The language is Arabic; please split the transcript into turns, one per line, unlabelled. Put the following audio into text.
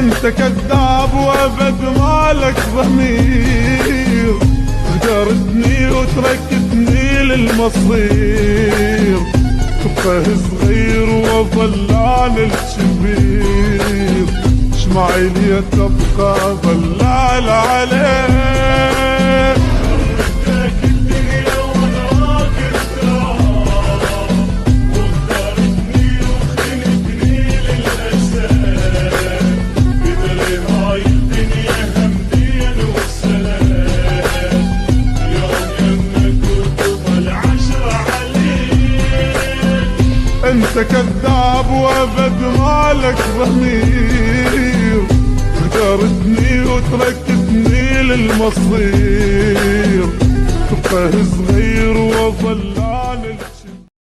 انت كذاب وابد مالك ضمير، غدرتني وتركتني للمصير، تبقى صغير وظلان الكبير، شمعي لي تبقى ظلال عليك. انت كذاب وابد مالك ضمير، غدرتني وتركتني للمصير، تبقى صغير وظل